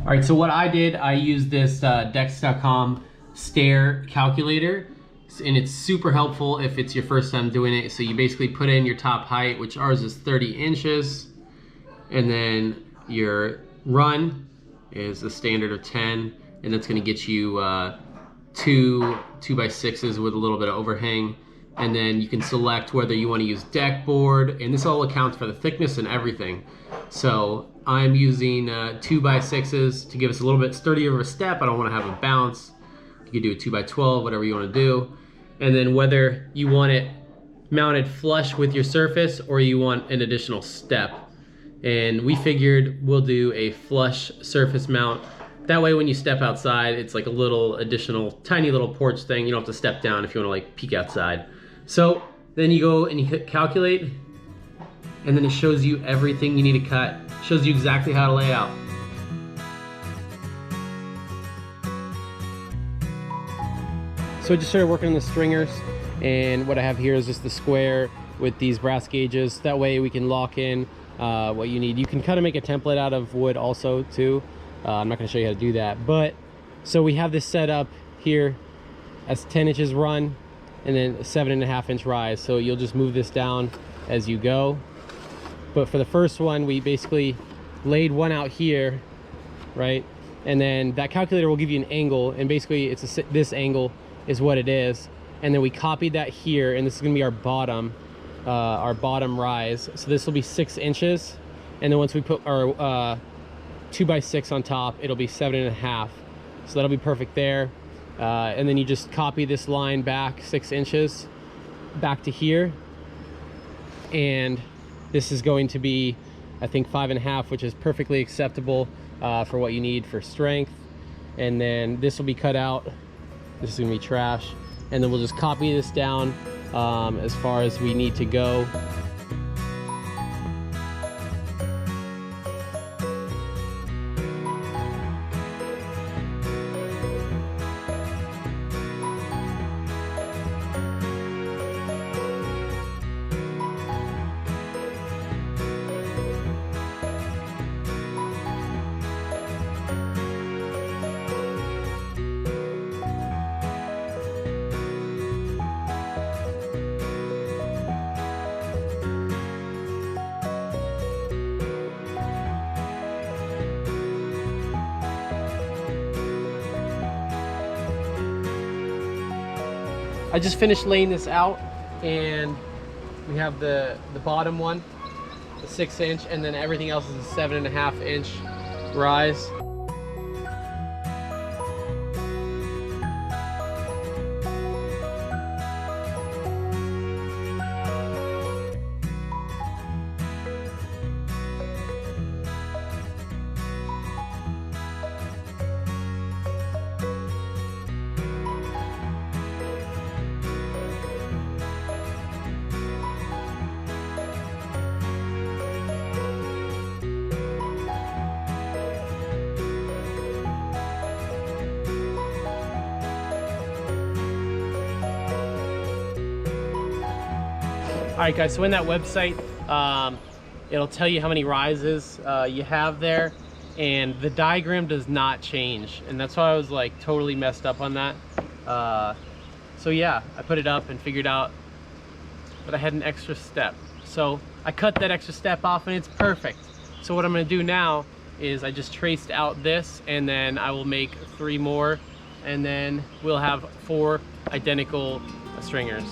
All right, so what I did, I used this Dex.com stair calculator, and it's super helpful if it's your first time doing it. So you basically put in your top height, which ours is 30 inches, and then your run is the standard of 10, and that's gonna get you two 2x6s with a little bit of overhang. And then you can select whether you want to use deck board, and this all accounts for the thickness and everything. So I'm using 2x6s to give us a little bit sturdier of a step. I don't want to have a bounce. You can do a 2x12, whatever you want to do. And then whether you want it mounted flush with your surface or you want an additional step. And we figured we'll do a flush surface mount. That way when you step outside, it's like a little additional tiny little porch thing. You don't have to step down if you want to like peek outside. So then you go and you hit calculate, and then it shows you everything you need to cut. Shows you exactly how to lay out. So I just started working on the stringers, and what I have here is just the square with these brass gauges. That way we can lock in what you need. You can kind of make a template out of wood also too. I'm not going to show you how to do that, but so we have this set up here as 10 inches run and then a 7.5 inch rise. So you'll just move this down as you go. But for the first one, we basically laid one out here, right? And then that calculator will give you an angle, and basically it's this angle is what it is. And then we copied that here, and this is going to be our bottom rise. So this will be 6 inches, and then once we put our 2x6 on top, it'll be 7.5. So that'll be perfect there. And then you just copy this line back 6 inches back to here, and this is going to be, I think, 5.5, which is perfectly acceptable for what you need for strength. And then this will be cut out. This is gonna be trash, and then we'll just copy this down as far as we need to go. I just finished laying this out, and we have the bottom one, the 6 inch, and then everything else is a 7.5 inch rise. All right, guys, so in that website, it'll tell you how many rises you have there, and the diagram does not change, and that's why I was like totally messed up on that. So yeah, I put it up and figured out that I had an extra step. So I cut that extra step off, and it's perfect. So what I'm gonna do now is I just traced out this, and then I will make 3 more, and then we'll have 4 identical stringers.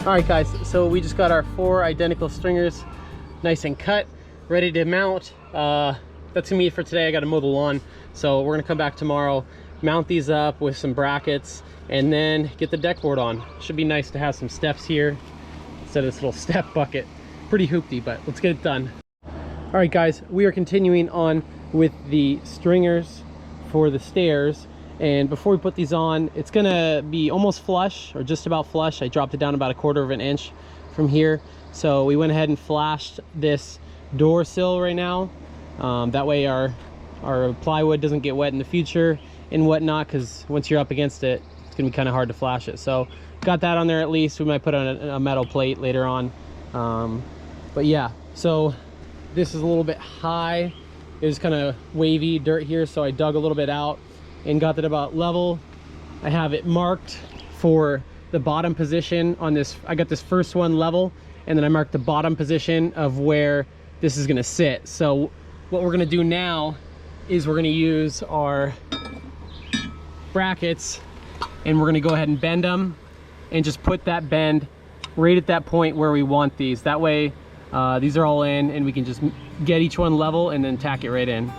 All right guys, so we just got our 4 identical stringers nice and cut, ready to mount. That's gonna be it for today. I gotta mow the lawn, so we're gonna come back tomorrow, mount these up with some brackets, and then get the deck board on. Should be nice to have some steps here instead of this little step bucket. Pretty hoopty, but let's get it done. All right guys, we are continuing on with the stringers for the stairs. And before we put these on, it's gonna be almost flush, or just about flush. I dropped it down about 1/4 of an inch from here. So we went ahead and flashed this door sill right now. That way our plywood doesn't get wet in the future and whatnot, because once you're up against it, it's gonna be kind of hard to flash it. So got that on there at least. We might put on a metal plate later on. But yeah, so this is a little bit high. It was kind of wavy dirt here, so I dug a little bit out and got that about level. I have it marked for the bottom position on this. I got this first one level, and then I marked the bottom position of where this is gonna sit. So what we're gonna do now is we're gonna use our brackets, and we're gonna go ahead and bend them and just put that bend right at that point where we want these. That way these are all in, and we can just get each one level and then tack it right in.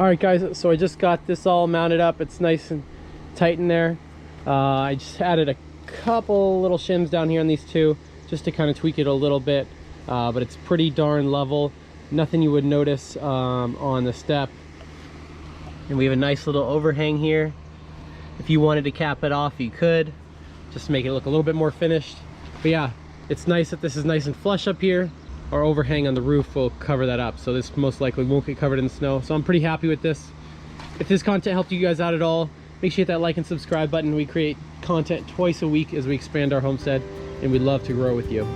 All right guys, so I just got this all mounted up. It's nice and tight in there. I just added a couple little shims down here on these two just to kind of tweak it a little bit, but it's pretty darn level. Nothing you would notice on the step. And we have a nice little overhang here. If you wanted to cap it off, you could just make it look a little bit more finished. But yeah, it's nice that this is nice and flush up here. Our overhang on the roof will cover that up, so this most likely won't get covered in snow. So I'm pretty happy with this. If this content helped you guys out at all, make sure you hit that like and subscribe button. We create content twice a week as we expand our homestead, and we'd love to grow with you.